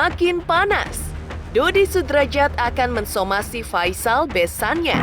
Makin panas, Dodi Sudrajat akan mensomasi Faisal besannya.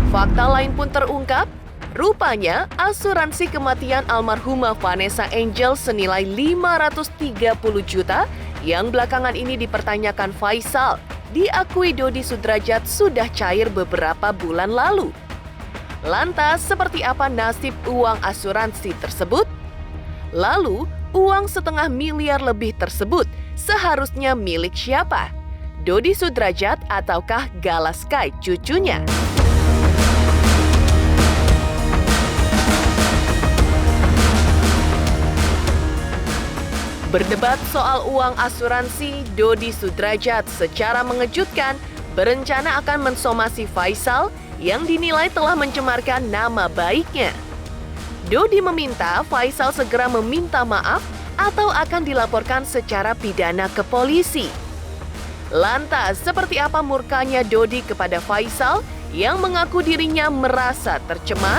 Fakta lain pun terungkap, rupanya asuransi kematian almarhumah Vanessa Angel senilai 530 juta yang belakangan ini dipertanyakan Faisal, diakui Dodi Sudrajat sudah cair beberapa bulan lalu. Lantas, seperti apa nasib uang asuransi tersebut? Lalu, uang 500 miliar lebih tersebut seharusnya milik siapa? Dodi Sudrajat ataukah Galaskai cucunya? Berdebat soal uang asuransi, Dodi Sudrajat secara mengejutkan berencana akan mensomasi Faisal yang dinilai telah mencemarkan nama baiknya. Dodi meminta Faisal segera meminta maaf atau akan dilaporkan secara pidana ke polisi. Lantas, seperti apa murkanya Dodi kepada Faisal yang mengaku dirinya merasa tercemar?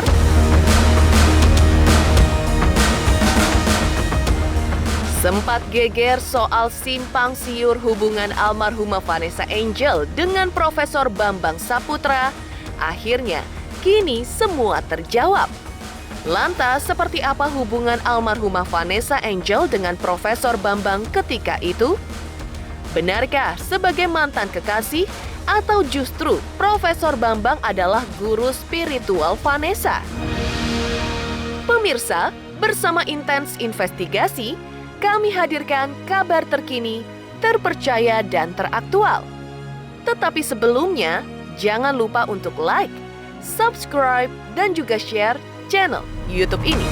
Sempat geger soal simpang siur hubungan almarhumah Vanessa Angel dengan Profesor Bambang Saputra, akhirnya kini semua terjawab. Lantas, seperti apa hubungan almarhumah Vanessa Angel dengan Profesor Bambang ketika itu? Benarkah sebagai mantan kekasih atau justru Profesor Bambang adalah guru spiritual Vanessa? Pemirsa, bersama Intens Investigasi, kami hadirkan kabar terkini, terpercaya dan teraktual. Tetapi sebelumnya, jangan lupa untuk like, subscribe, dan juga share channel YouTube ini.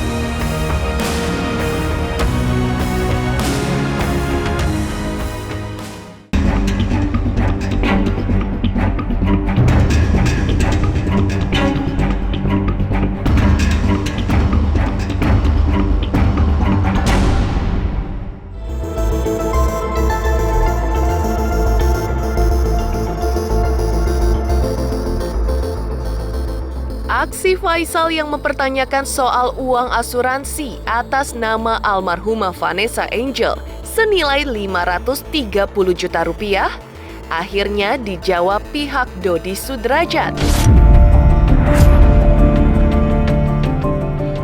Aksi Faisal yang mempertanyakan soal uang asuransi atas nama almarhumah Vanessa Angel senilai 530 juta rupiah akhirnya dijawab pihak Dodi Sudrajat.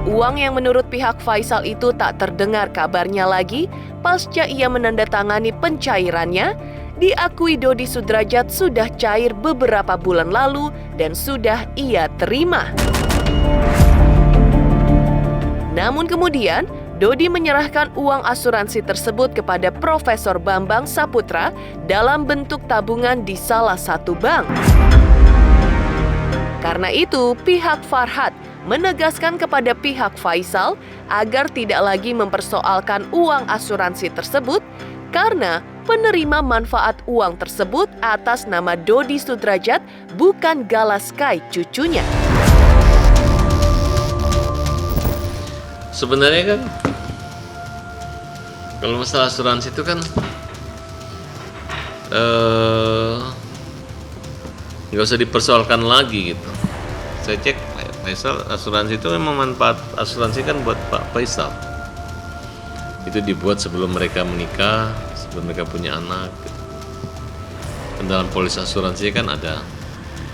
Uang yang menurut pihak Faisal itu tak terdengar kabarnya lagi pasca ia menandatangani pencairannya, diakui Dodi Sudrajat sudah cair beberapa bulan lalu dan sudah ia terima. Namun kemudian, Dodi menyerahkan uang asuransi tersebut kepada Profesor Bambang Saputra dalam bentuk tabungan di salah satu bank. Karena itu, pihak Farhad menegaskan kepada pihak Faisal agar tidak lagi mempersoalkan uang asuransi tersebut karena penerima manfaat uang tersebut atas nama Dodi Sudrajat bukan Galaskai cucunya. Sebenarnya kan kalau masalah asuransi itu kan nggak usah dipersoalkan lagi gitu. Saya cek Faisal, asuransi itu memang manfaat asuransi kan buat Pak Faisal. Itu dibuat sebelum mereka menikah, sebelum mereka punya anak. Dan dalam polis asuransi kan ada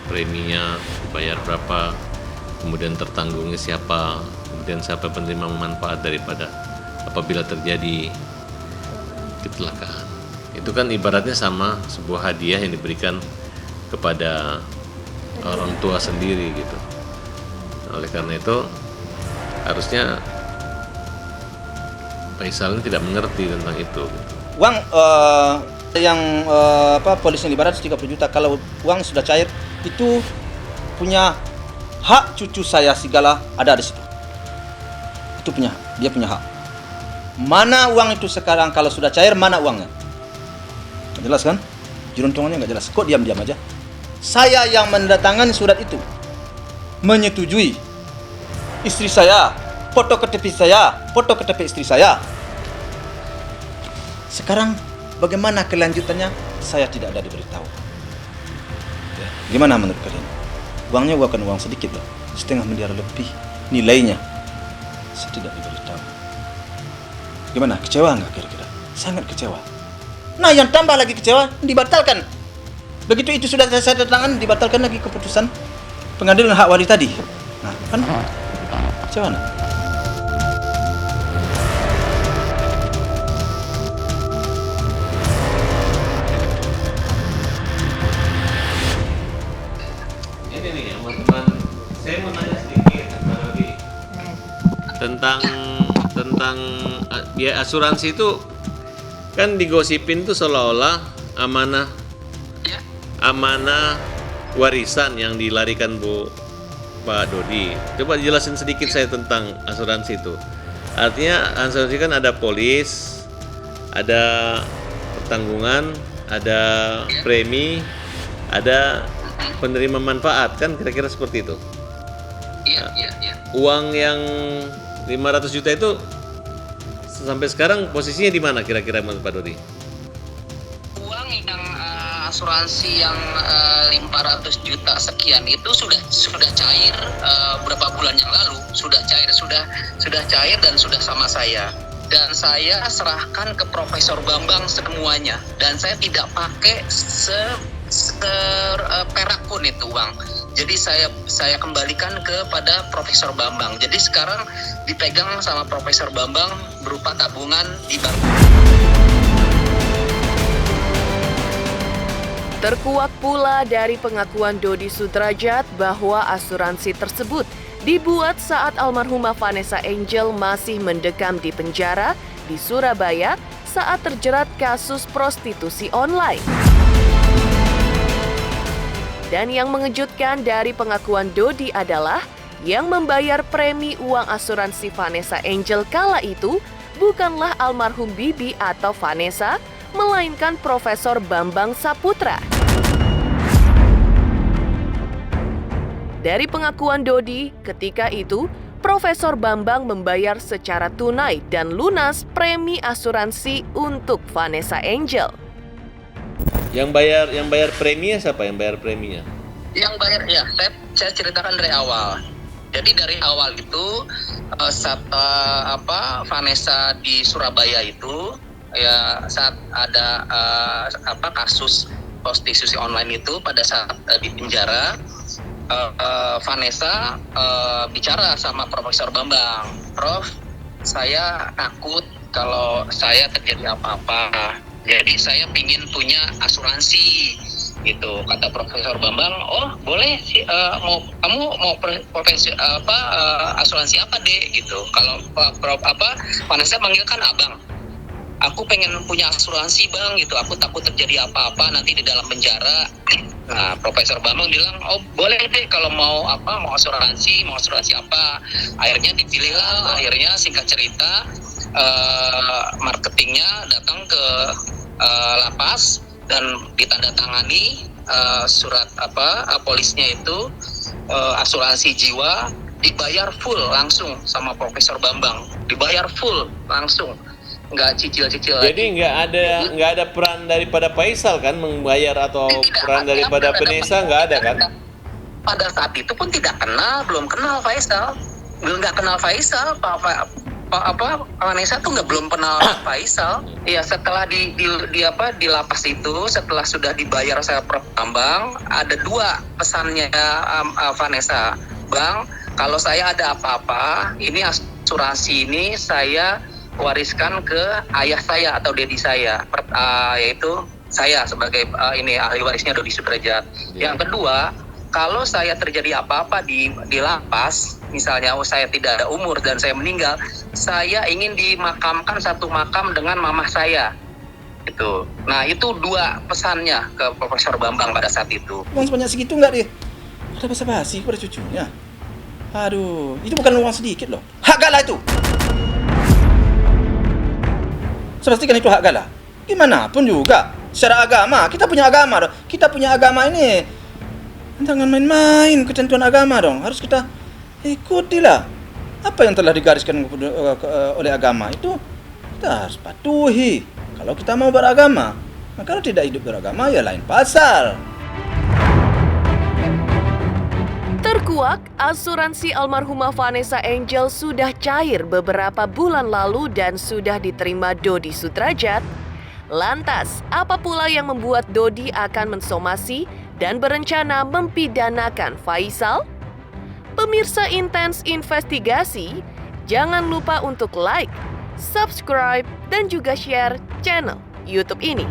preminya, bayar berapa, kemudian tertanggungnya siapa, kemudian siapa penerima manfaat daripada apabila terjadi kecelakaan. Itu kan ibaratnya sama sebuah hadiah yang diberikan kepada orang tua sendiri gitu. Oleh karena itu harusnya Faisal ini tidak mengerti tentang itu. Uang polis yang ibarat 30 juta, kalau uang sudah cair itu punya hak cucu saya segala ada di situ. Itu dia punya hak. Mana uang itu sekarang kalau sudah cair, mana uangnya? Nggak jelas kan? Jeruntungannya nggak jelas. Kok diam-diam aja? Saya yang mendatangkan surat itu, menyetujui istri saya, foto KTP saya, foto KTP istri saya. Sekarang bagaimana kelanjutannya? Saya tidak ada diberitahu. Ya, gimana menurut kalian? Uangnya bukan uang sedikit loh, 500 miliar lebih nilainya. Saya tidak diberitahu. Gimana? Kecewa nggak kira-kira? Sangat kecewa. Nah, yang tambah lagi kecewa, dibatalkan. Begitu itu sudah saya tanda tangan, dibatalkan lagi keputusan pengadilan hak waris tadi. Nah, kan kecewa. Nah. Ini nih, teman-teman, saya mau nanya sedikit, Pak Dodi, tentang biaya asuransi itu kan digosipin tuh seolah-olah amanah warisan yang dilarikan Pak Dodi. Coba jelasin sedikit saya tentang asuransi itu. Artinya asuransi kan ada polis, ada pertanggungan, ada premi, ada penerima manfaat, kan kira-kira seperti itu. Iya. Uang yang 500 juta itu sampai sekarang posisinya di mana kira-kira menurut Pak Dodi? Uang yang asuransi yang 500 juta sekian itu sudah cair berapa bulan yang lalu, sudah cair dan sudah sama saya. Dan saya serahkan ke Profesor Bambang semuanya, dan saya tidak pakai perak pun itu uang. Jadi saya kembalikan kepada Profesor Bambang. Jadi sekarang dipegang sama Profesor Bambang berupa tabungan di bank. Terkuak pula dari pengakuan Dodi Sudrajat bahwa asuransi tersebut dibuat saat almarhumah Vanessa Angel masih mendekam di penjara di Surabaya saat terjerat kasus prostitusi online. Dan yang mengejutkan dari pengakuan Dodi adalah yang membayar premi uang asuransi Vanessa Angel kala itu bukanlah almarhum Bibi atau Vanessa, melainkan Profesor Bambang Saputra. Dari pengakuan Dodi, ketika itu Profesor Bambang membayar secara tunai dan lunas premi asuransi untuk Vanessa Angel. Yang bayar preminya siapa? Yang bayar preminya? Yang bayar ya, saya ceritakan dari awal. Jadi dari awal itu saat Vanessa di Surabaya itu ya saat ada kasus prostitusi online itu pada saat di penjara, Vanessa bicara sama Profesor Bambang, Prof, saya takut kalau saya terjadi apa-apa. Jadi saya pingin punya asuransi, gitu. Kata Profesor Bambang, oh boleh sih, kamu mau asuransi apa deh, gitu. Kalau Vanessa panggilkan abang, aku pengen punya asuransi bang, gitu. Aku takut terjadi apa-apa nanti di dalam penjara. Nah, Profesor Bambang bilang, oh boleh deh kalau mau asuransi apa. Akhirnya dipilihlah, singkat cerita. Marketingnya datang ke lapas dan ditandatangani surat polisnya itu asuransi jiwa, dibayar full langsung sama Profesor Bambang, dibayar full langsung, nggak cicil-cicil. Jadi nggak ada peran daripada Faisal kan membayar, atau peran daripada Vanessa nggak ada kan? Pada saat itu pun belum kenal Faisal, nggak kenal Faisal. Vanessa tuh belum kenal Faisal. Ya setelah di lapas itu, setelah sudah dibayar saya Prof Bambang, ada dua pesannya Vanessa, Bang, kalau saya ada apa-apa, ini asuransi ini saya wariskan ke ayah saya atau dedi saya, yaitu saya sebagai ahli warisnya Dodi Sudrajat. Yang kedua, kalau saya terjadi apa-apa di lapas, misalnya saya tidak ada umur dan saya meninggal, saya ingin dimakamkan satu makam dengan mamah saya. Itu. Nah, itu dua pesannya ke Profesor Bambang pada saat itu. Uang sebanyak segitu nggak deh? Ada basa-basi pada cucunya. Aduh, itu bukan uang sedikit loh. Hak Gala itu. Sepastikan itu hak Gala. Gimana pun juga, secara agama, kita punya agama dong. Kita punya agama ini. Jangan main-main ketentuan agama dong. Harus kita ikutilah apa yang telah digariskan oleh agama itu, kita harus patuhi. Kalau kita mau beragama, maka kalau tidak hidup beragama ya lain pasal. Terkuak, asuransi almarhumah Vanessa Angel sudah cair beberapa bulan lalu dan sudah diterima Dodi Sudrajat. Lantas, apa pula yang membuat Dodi akan mensomasi dan berencana mempidanakan Faisal? Pemirsa Intens Investigasi, jangan lupa untuk like, subscribe, dan juga share channel YouTube ini.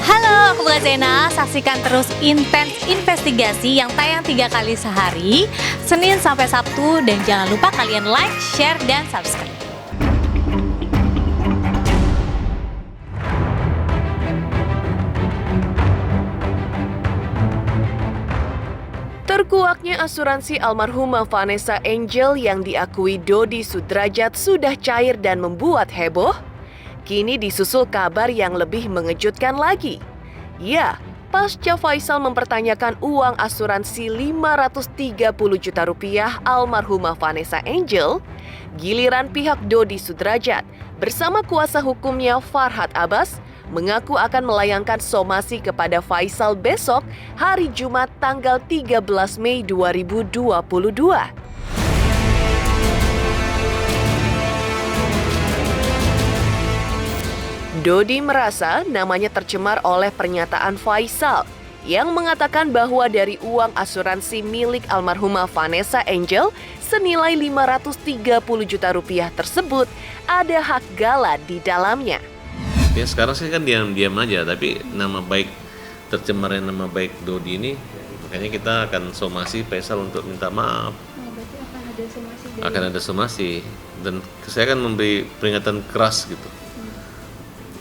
Halo, aku Mbak Zena. Saksikan terus Intens Investigasi yang tayang 3 kali sehari, Senin sampai Sabtu, dan jangan lupa kalian like, share, dan subscribe. Terkuaknya asuransi almarhumah Vanessa Angel yang diakui Dodi Sudrajat sudah cair dan membuat heboh. Kini disusul kabar yang lebih mengejutkan lagi. Ya, pasca Faisal mempertanyakan uang asuransi 530 juta rupiah almarhumah Vanessa Angel, giliran pihak Dodi Sudrajat bersama kuasa hukumnya Farhad Abbas mengaku akan melayangkan somasi kepada Faisal besok hari Jumat tanggal 13 Mei 2022. Dodi merasa namanya tercemar oleh pernyataan Faisal yang mengatakan bahwa dari uang asuransi milik almarhumah Vanessa Angel senilai 530 juta rupiah tersebut ada hak Gala di dalamnya. Ya sekarang sih kan diam-diam aja, tapi tercemarnya nama baik Dodi ini, makanya kita akan somasi Faisal untuk minta maaf. Berarti akan ada somasi Akan ada somasi, dan saya akan memberi peringatan keras gitu.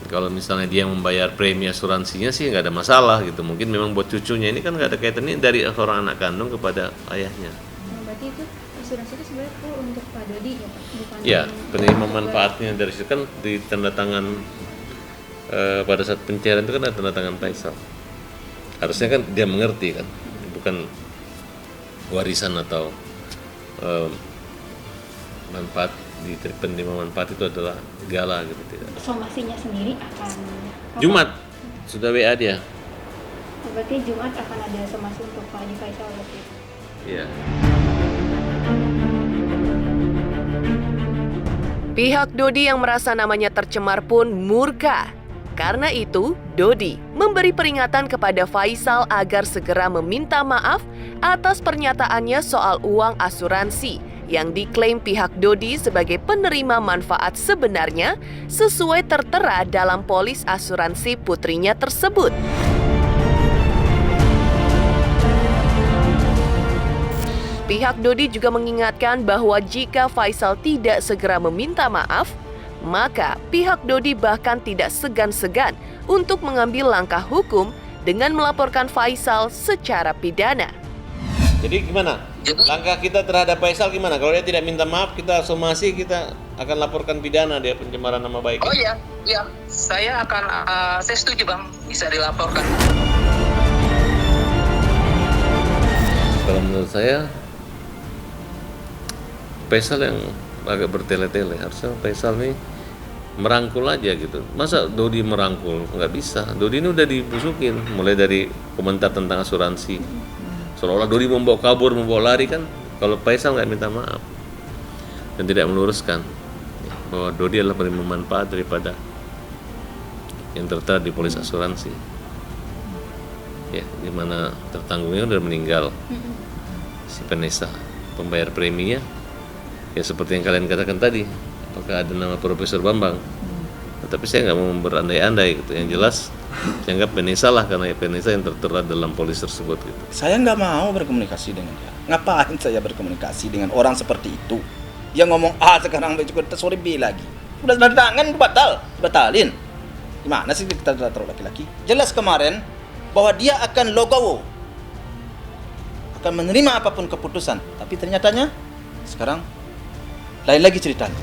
Kalau misalnya dia membayar premi asuransinya sih nggak ada masalah gitu. Mungkin memang buat cucunya, ini kan nggak ada kaitannya dari seorang anak kandung kepada ayahnya. Berarti itu asuransi itu sebenarnya full untuk Pak Dodi ya Pak? Bukan Ya, penerima manfaatnya dari situ kan di tanda tangan pada saat pencairan itu kan ada tanda tangan Faisal. Harusnya kan dia mengerti kan, bukan warisan atau manfaat di penerima manfaat itu adalah Gala gitu, tidak. Somasinya sendiri akan Jumat sudah WA dia. berarti Jumat akan ada somasi untuk Pak Haji Faisal berarti. Iya. Pihak Dodi yang merasa namanya tercemar pun murka. Karena itu, Dodi memberi peringatan kepada Faisal agar segera meminta maaf atas pernyataannya soal uang asuransi yang diklaim pihak Dodi sebagai penerima manfaat sebenarnya sesuai tertera dalam polis asuransi putrinya tersebut. Pihak Dodi juga mengingatkan bahwa jika Faisal tidak segera meminta maaf, maka pihak Dodi bahkan tidak segan-segan untuk mengambil langkah hukum dengan melaporkan Faisal secara pidana. Jadi gimana? Langkah kita terhadap Faisal gimana? Kalau dia tidak minta maaf, kita somasi, kita akan laporkan pidana dia pencemaran nama baik. Oh iya, saya setuju Bang, bisa dilaporkan. Kalau menurut saya, Faisal yang agak bertele-tele. Harusnya Faisal nih merangkul aja gitu. Masa Dodi merangkul? Nggak bisa. Dodi ini udah dibusukin, mulai dari komentar tentang asuransi. Seolah-olah Dodi membawa kabur, membawa lari kan. Kalau Faisal nggak minta maaf dan tidak meluruskan bahwa Dodi adalah penerima manfaat daripada yang tertera di polis asuransi. Ya, di mana tertanggungnya udah meninggal si Vanessa, pembayar preminya. Ya seperti yang kalian katakan tadi, apakah ada nama Profesor Bambang? Tapi saya nggak mau berandai-andai gitu. Yang jelas, dianggap Vanessa lah karena Vanessa yang tertera dalam polis tersebut gitu. Saya nggak mau berkomunikasi dengan dia. Ngapain saya berkomunikasi dengan orang seperti itu? Dia ngomong A sekarang kita sore B lagi. Udah tanda tangan batalin. Gimana sih kita taruh laki-laki? Jelas kemarin bahwa dia akan logowo, akan menerima apapun keputusan. Tapi ternyatanya sekarang lain lagi ceritanya.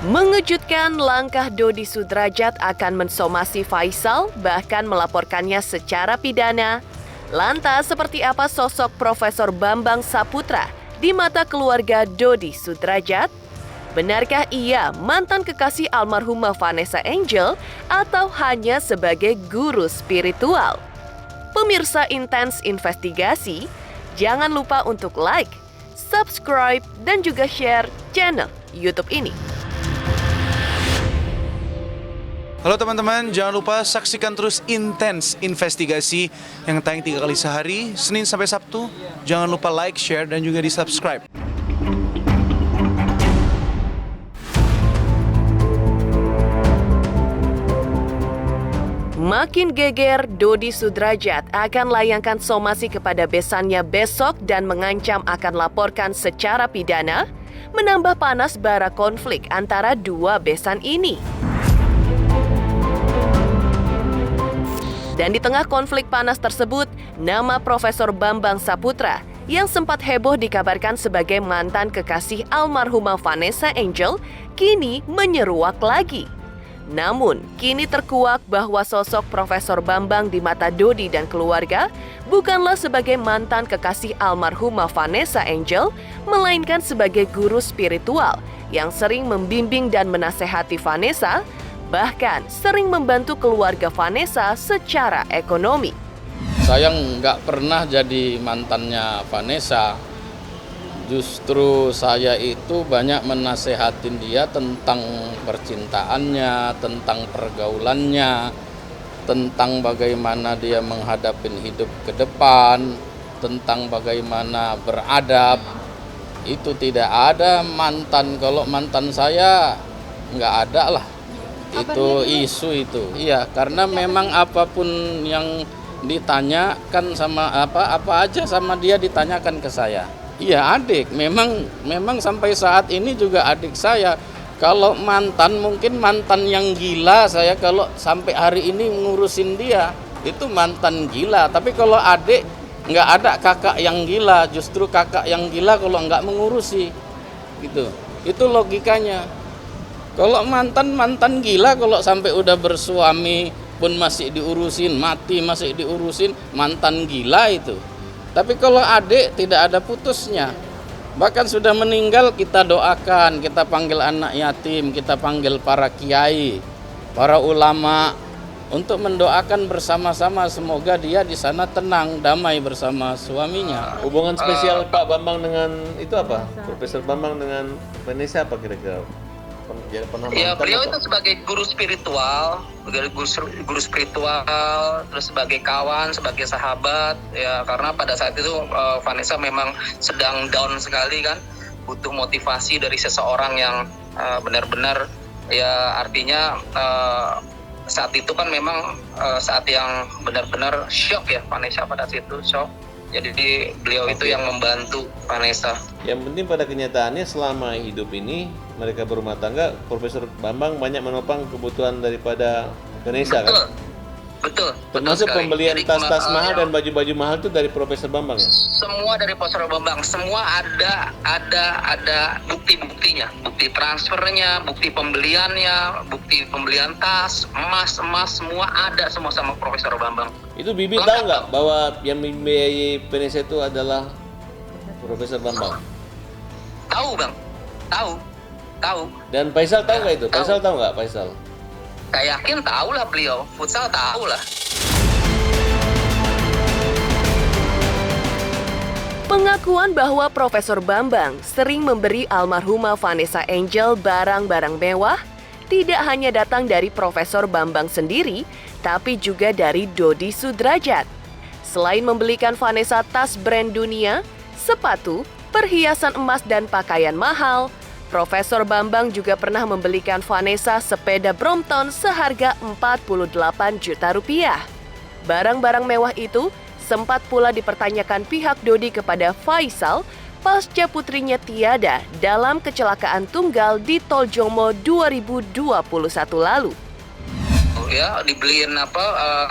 Mengejutkan, langkah Dodi Sudrajat akan mensomasi Faisal, bahkan melaporkannya secara pidana. Lantas, seperti apa sosok Profesor Bambang Saputra di mata keluarga Dodi Sudrajat? Benarkah ia mantan kekasih almarhumah Vanessa Angel atau hanya sebagai guru spiritual? Pemirsa Intens Investigasi, jangan lupa untuk like, subscribe, dan juga share channel YouTube ini. Halo teman-teman, jangan lupa saksikan terus Intens Investigasi yang tayang 3 kali sehari, Senin sampai Sabtu. Jangan lupa like, share, dan juga di-subscribe. Makin geger, Dodi Sudrajat akan layangkan somasi kepada besannya besok dan mengancam akan laporkan secara pidana, menambah panas bara konflik antara dua besan ini. Dan di tengah konflik panas tersebut, nama Profesor Bambang Saputra yang sempat heboh dikabarkan sebagai mantan kekasih almarhumah Vanessa Angel kini menyeruak lagi. Namun, kini terkuak bahwa sosok Profesor Bambang di mata Dodi dan keluarga bukanlah sebagai mantan kekasih almarhumah Vanessa Angel, melainkan sebagai guru spiritual yang sering membimbing dan menasehati Vanessa, bahkan sering membantu keluarga Vanessa secara ekonomi. Saya nggak pernah jadi mantannya Vanessa. Justru saya itu banyak menasehatin dia tentang percintaannya, tentang pergaulannya, tentang bagaimana dia menghadapi hidup ke depan, tentang bagaimana beradab. Itu tidak ada mantan. Kalau mantan saya nggak ada lah. Itu isu itu. Iya, karena memang apapun yang ditanyakan sama apa aja sama dia ditanyakan ke saya. Iya, adik. Memang sampai saat ini juga adik saya. Kalau mantan mungkin mantan yang gila saya kalau sampai hari ini ngurusin dia. Itu mantan gila. Tapi kalau adik nggak ada kakak yang gila. Justru kakak yang gila kalau nggak mengurusi. Gitu. Itu logikanya. Kalau mantan gila kalau sampai udah bersuami pun masih diurusin, mati masih diurusin, mantan gila itu. Tapi kalau adik tidak ada putusnya. Bahkan sudah meninggal kita doakan, kita panggil anak yatim, kita panggil para kiai, para ulama untuk mendoakan bersama-sama semoga dia di sana tenang, damai bersama suaminya. Hubungan spesial Pak Bambang dengan itu apa? Profesor Bambang dengan Vanessa apa kira-kira? Ya, beliau itu sebagai guru spiritual, terus sebagai kawan, sebagai sahabat, ya karena pada saat itu Vanessa memang sedang down sekali kan, butuh motivasi dari seseorang yang benar-benar ya artinya saat itu kan memang saat yang benar-benar shock ya Vanessa pada saat itu shock. Jadi beliau itu yang membantu Vanessa. Yang penting pada kenyataannya selama hidup ini mereka berumah tangga, Profesor Bambang banyak menopang kebutuhan daripada Vanessa kan? Betul. Termasuk betul pembelian Jadi, tas-tas mahal dan baju-baju mahal itu dari Profesor Bambang ya? Semua dari Profesor Bambang, semua ada bukti-buktinya, bukti transfernya, bukti pembeliannya, bukti pembelian tas, emas semua ada semua sama Profesor Bambang. Itu Bibi tahu nggak bahwa yang membiayai Vanessa itu adalah Profesor Bambang? Tahu Bang, tahu. Dan Faisal tahu nggak itu? Tahu. Faisal tahu nggak Faisal? Saya yakin tahu lah beliau, futsal tahu lah. Pengakuan bahwa Profesor Bambang sering memberi almarhumah Vanessa Angel barang-barang mewah tidak hanya datang dari Profesor Bambang sendiri, tapi juga dari Dodi Sudrajat. Selain membelikan Vanessa tas brand dunia, sepatu, perhiasan emas dan pakaian mahal, Profesor Bambang juga pernah membelikan Vanessa sepeda Brompton seharga 48 juta rupiah. Barang-barang mewah itu sempat pula dipertanyakan pihak Dodi kepada Faisal pasca putrinya tiada dalam kecelakaan tunggal di Tol Jomo 2021 lalu. Ya, dibeliin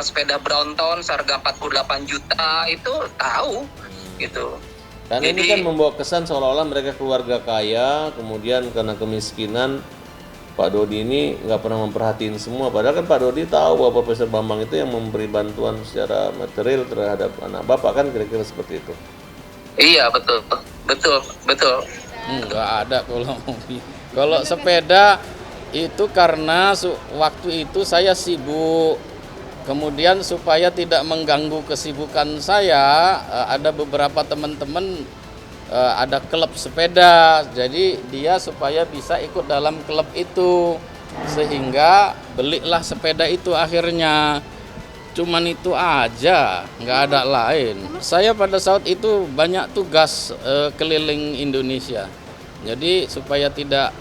sepeda Brompton seharga 48 juta itu tahu gitu. Karena ini kan membawa kesan seolah-olah mereka keluarga kaya, kemudian karena kemiskinan Pak Dodi ini nggak pernah memperhatiin semua. Padahal kan Pak Dodi tahu bahwa Profesor Bambang itu yang memberi bantuan secara material terhadap anak bapak kan kira-kira seperti itu. Iya betul. Nggak ada kalau sepeda itu karena waktu itu saya sibuk. Kemudian supaya tidak mengganggu kesibukan saya, ada beberapa teman-teman ada klub sepeda, jadi dia supaya bisa ikut dalam klub itu, sehingga belilah sepeda itu akhirnya. Cuman itu aja, nggak ada lain. Saya pada saat itu banyak tugas keliling Indonesia, jadi supaya tidak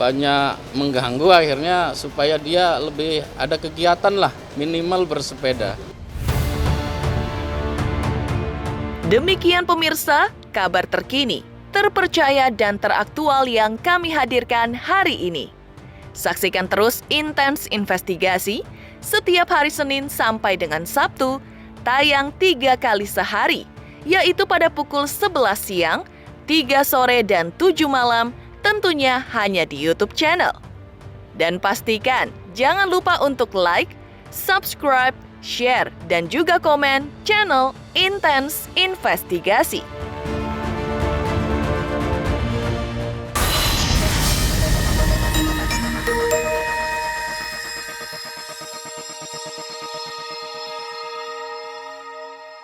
banyak mengganggu, akhirnya supaya dia lebih ada kegiatan lah, minimal bersepeda. Demikian pemirsa, kabar terkini, terpercaya dan teraktual yang kami hadirkan hari ini. Saksikan terus Intens Investigasi setiap hari Senin sampai dengan Sabtu, tayang 3 kali sehari, yaitu pada pukul 11 siang, 3 sore, dan 7 malam, tentunya hanya di YouTube channel. Dan pastikan jangan lupa untuk like, subscribe, share, dan juga komen channel Intens Investigasi.